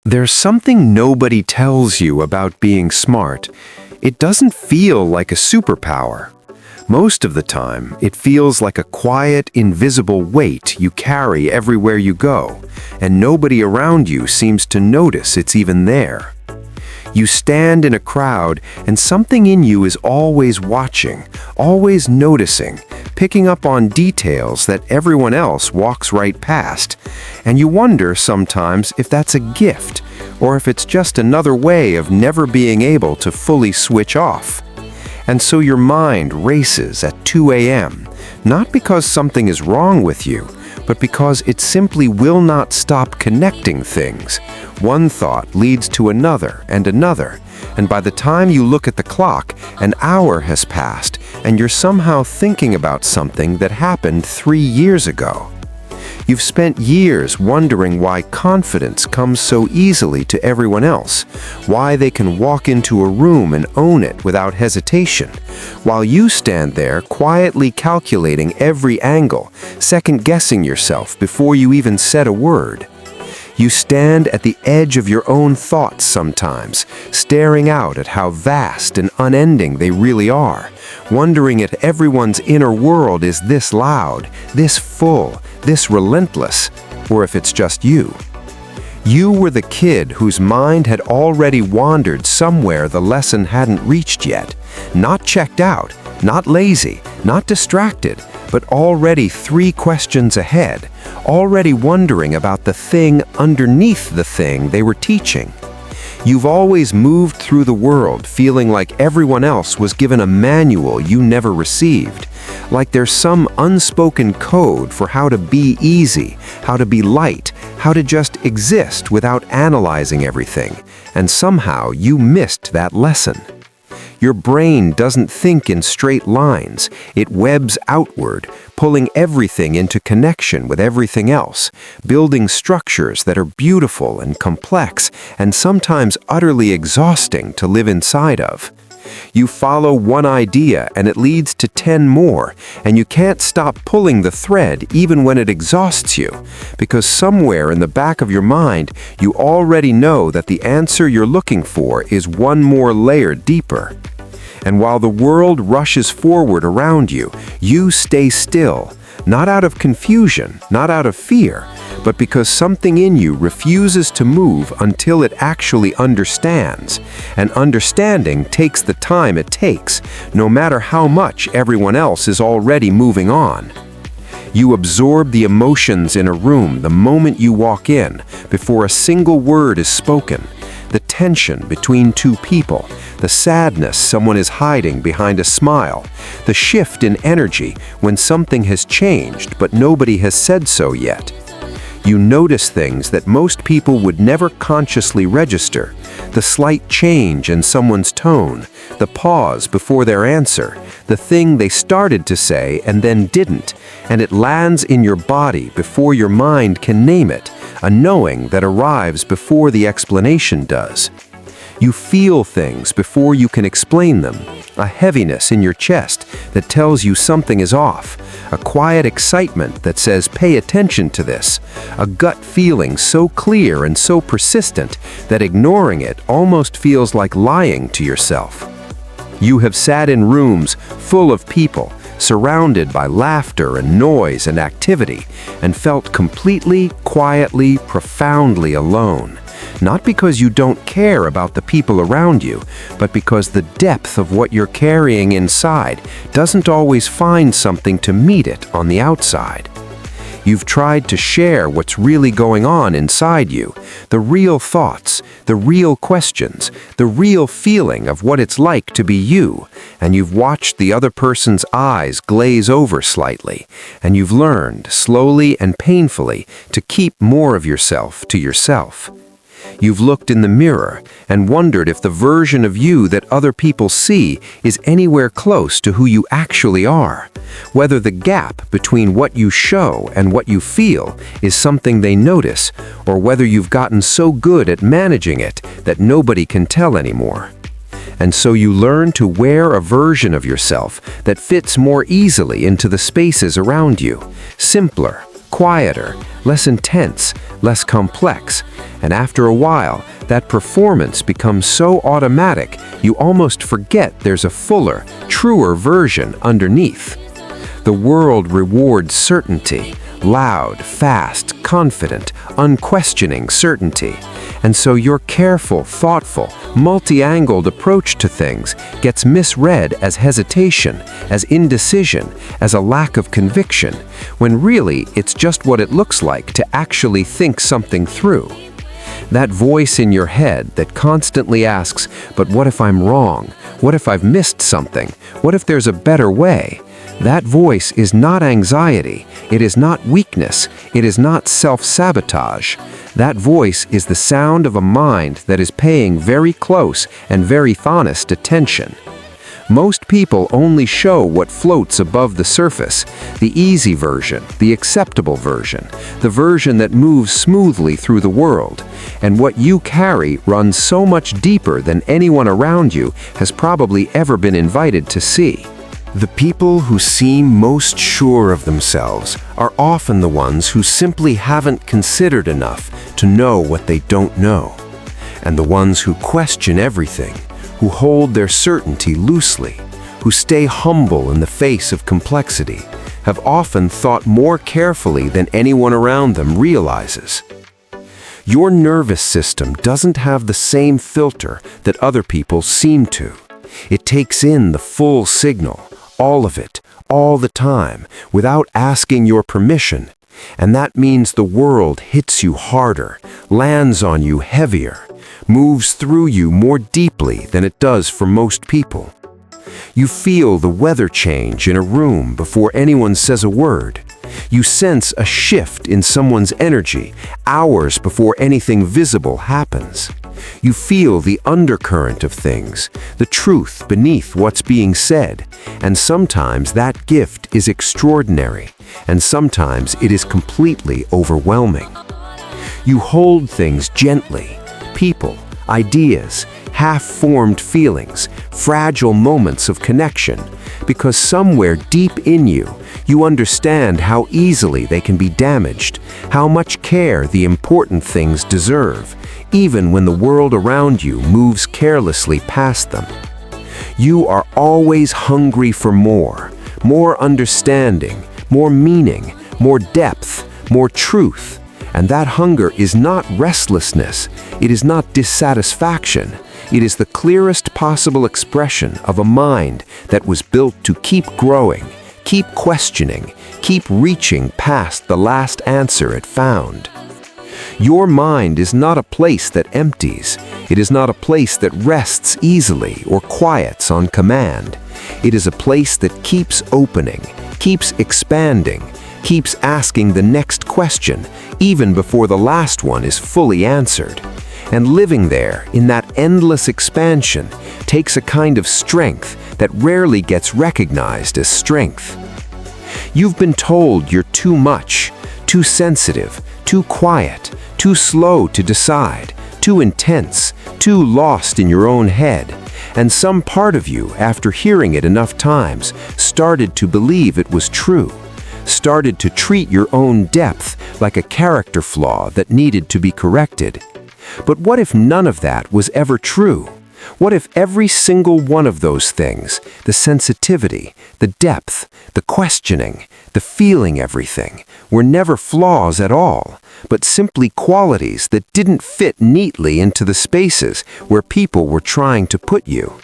There's something nobody tells you about being smart. It doesn't feel like a superpower. Most of the time, it feels like a quiet, invisible weight you carry everywhere you go, and nobody around you seems to notice it's even there. You stand in a crowd, and something in you is always watching, always noticing, picking up on details that everyone else walks right past. And you wonder sometimes if that's a gift, or if it's just another way of never being able to fully switch off. And so your mind races at 2 a.m., not because something is wrong with you, but because it simply will not stop connecting things. One thought leads to another, and by the time you look at the clock, an hour has passed, and you're somehow thinking about something that happened 3 years ago. You've spent years wondering why confidence comes so easily to everyone else, why they can walk into a room and own it without hesitation, while you stand there quietly calculating every angle, second-guessing yourself before you even said a word. You stand at the edge of your own thoughts sometimes, staring out at how vast and unending they really are, wondering if everyone's inner world is this loud, this full, this relentless, or if it's just you. You were the kid whose mind had already wandered somewhere the lesson hadn't reached yet, not checked out, not lazy, not distracted, but already 3 questions ahead, already wondering about the thing underneath the thing they were teaching. You've always moved through the world feeling like everyone else was given a manual you never received, like there's some unspoken code for how to be easy, how to be light, how to just exist without analyzing everything, and somehow you missed that lesson. Your brain doesn't think in straight lines. It webs outward, pulling everything into connection with everything else, building structures that are beautiful and complex and sometimes utterly exhausting to live inside of. You follow one idea and it leads to 10 more, and you can't stop pulling the thread even when it exhausts you, because somewhere in the back of your mind you already know that the answer you're looking for is one more layer deeper. And while the world rushes forward around you, you stay still, not out of confusion, not out of fear, but because something in you refuses to move until it actually understands. And understanding takes the time it takes, no matter how much everyone else is already moving on. You absorb the emotions in a room the moment you walk in, before a single word is spoken. The tension between 2 people, the sadness someone is hiding behind a smile, the shift in energy when something has changed but nobody has said so yet. You notice things that most people would never consciously register, the slight change in someone's tone, the pause before their answer, the thing they started to say and then didn't, and it lands in your body before your mind can name it, a knowing that arrives before the explanation does. You feel things before you can explain them, a heaviness in your chest that tells you something is off, a quiet excitement that says pay attention to this, a gut feeling so clear and so persistent that ignoring it almost feels like lying to yourself. You have sat in rooms full of people, surrounded by laughter and noise and activity, and felt completely, quietly, profoundly alone. Not because you don't care about the people around you, but because the depth of what you're carrying inside doesn't always find something to meet it on the outside. You've tried to share what's really going on inside you, the real thoughts, the real questions, the real feeling of what it's like to be you, and you've watched the other person's eyes glaze over slightly, and you've learned, slowly and painfully, to keep more of yourself to yourself. You've looked in the mirror and wondered if the version of you that other people see is anywhere close to who you actually are, whether the gap between what you show and what you feel is something they notice, or whether you've gotten so good at managing it that nobody can tell anymore. And so you learn to wear a version of yourself that fits more easily into the spaces around you, simpler, quieter, less intense, less complex, and after a while, that performance becomes so automatic you almost forget there's a fuller, truer version underneath. The world rewards certainty, loud, fast, confident, unquestioning certainty. And so your careful, thoughtful, multi-angled approach to things gets misread as hesitation, as indecision, as a lack of conviction, when really it's just what it looks like to actually think something through. That voice in your head that constantly asks, "But what if I'm wrong? What if I've missed something? What if there's a better way?" That voice is not anxiety, it is not weakness, it is not self-sabotage. That voice is the sound of a mind that is paying very close and very honest attention. Most people only show what floats above the surface, the easy version, the acceptable version, the version that moves smoothly through the world. And what you carry runs so much deeper than anyone around you has probably ever been invited to see. The people who seem most sure of themselves are often the ones who simply haven't considered enough to know what they don't know. And the ones who question everything, who hold their certainty loosely, who stay humble in the face of complexity, have often thought more carefully than anyone around them realizes. Your nervous system doesn't have the same filter that other people seem to. It takes in the full signal, all of it, all the time, without asking your permission. And that means the world hits you harder, lands on you heavier, moves through you more deeply than it does for most people. You feel the weather change in a room before anyone says a word. You sense a shift in someone's energy hours before anything visible happens. You feel the undercurrent of things, the truth beneath what's being said, and sometimes that gift is extraordinary, and sometimes it is completely overwhelming. You hold things gently, people, ideas, half-formed feelings, fragile moments of connection, because somewhere deep in you, you understand how easily they can be damaged, how much care the important things deserve, even when the world around you moves carelessly past them. You are always hungry for more understanding, more meaning, more depth, more truth. And that hunger is not restlessness, it is not dissatisfaction, it is the clearest possible expression of a mind that was built to keep growing, keep questioning, keep reaching past the last answer it found. Your mind is not a place that empties. It is not a place that rests easily or quiets on command. It is a place that keeps opening, keeps expanding, keeps asking the next question, even before the last one is fully answered. And living there, in that endless expansion, takes a kind of strength that rarely gets recognized as strength. You've been told you're too much, too sensitive, too quiet, too slow to decide, too intense, too lost in your own head. And some part of you, after hearing it enough times, started to believe it was true, started to treat your own depth like a character flaw that needed to be corrected. But what if none of that was ever true? What if every single one of those things, the sensitivity, the depth, the questioning, the feeling everything, were never flaws at all, but simply qualities that didn't fit neatly into the spaces where people were trying to put you?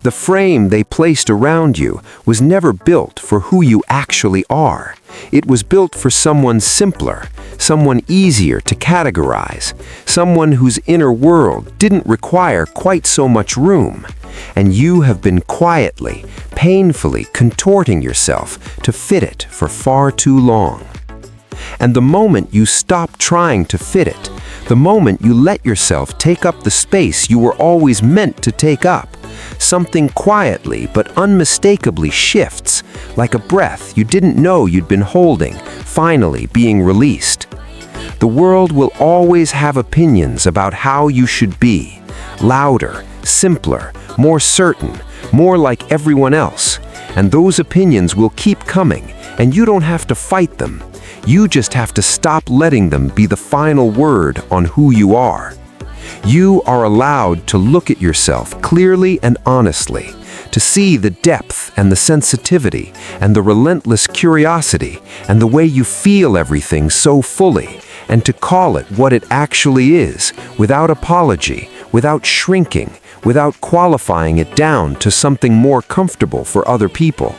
The frame they placed around you was never built for who you actually are. It was built for someone simpler, someone easier to categorize, someone whose inner world didn't require quite so much room. And you have been quietly, painfully contorting yourself to fit it for far too long. And the moment you stop trying to fit it, the moment you let yourself take up the space you were always meant to take up, something quietly but unmistakably shifts, like a breath you didn't know you'd been holding, finally being released. The world will always have opinions about how you should be, louder, simpler, more certain, more like everyone else. And those opinions will keep coming, and you don't have to fight them. You just have to stop letting them be the final word on who you are. You are allowed to look at yourself clearly and honestly, to see the depth and the sensitivity and the relentless curiosity and the way you feel everything so fully, and to call it what it actually is, without apology, without shrinking, without qualifying it down to something more comfortable for other people.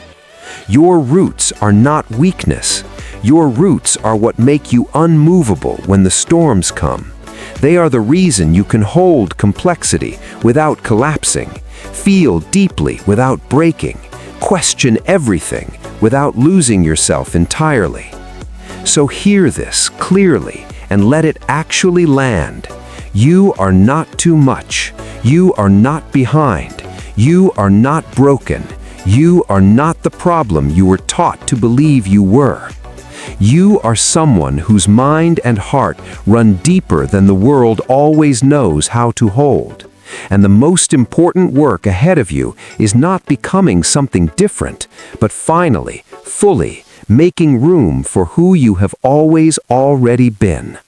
Your roots are not weakness. Your roots are what make you unmovable when the storms come. They are the reason you can hold complexity without collapsing, feel deeply without breaking, question everything without losing yourself entirely. So hear this clearly and let it actually land. You are not too much. You are not behind. You are not broken. You are not the problem you were taught to believe you were. You are someone whose mind and heart run deeper than the world always knows how to hold. And the most important work ahead of you is not becoming something different, but finally, fully, making room for who you have always already been.